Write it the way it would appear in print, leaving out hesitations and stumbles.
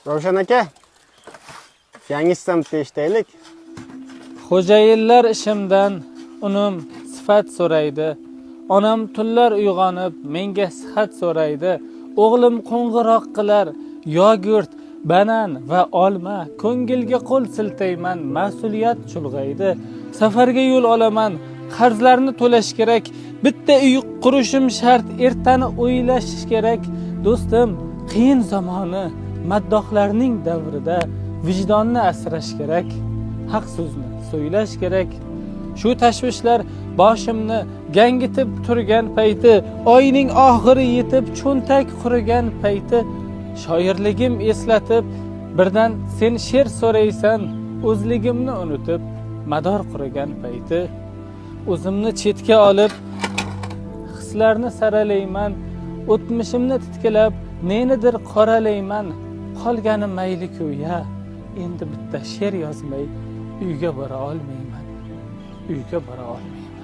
Ravshan aka, yangi stampda eshitaylik. Xo'jayinlar ishimdan unum sifat so'raydi. Onam tunlar uyg'onib menga sihat so'raydi. O'g'lim qo'ng'iroq qilar, yogurt, banan va olma. Ko'ngilga qo'l siltayman, mas'uliyat chulg'aydi. Safarga yo'l olaman, qarzlarni to'lash kerak. Bitta uy qurishim shart, ertani o'ylash kerak. Do'stim, qiyin zamoni, maddohlarning davrida vijdonni asrash kerak. Haq so'zni so'ylash kerak. Shu tashvishlar boshimni gangitib turgan payti, oyning oxiri yetib cho'ntak qurigan payti, shoirligim eslatib birdan sen she'r so'raysan, o'zligimni unutib mador qurigan payti, o'zimni chetga olib hislarni saralayman, o'tmishimni titkilab nenidir qoralayman. Qolgani mayli-ku ya, endi bitta she'r yozmay uyga bora olmayman. Uyga bora olmayman.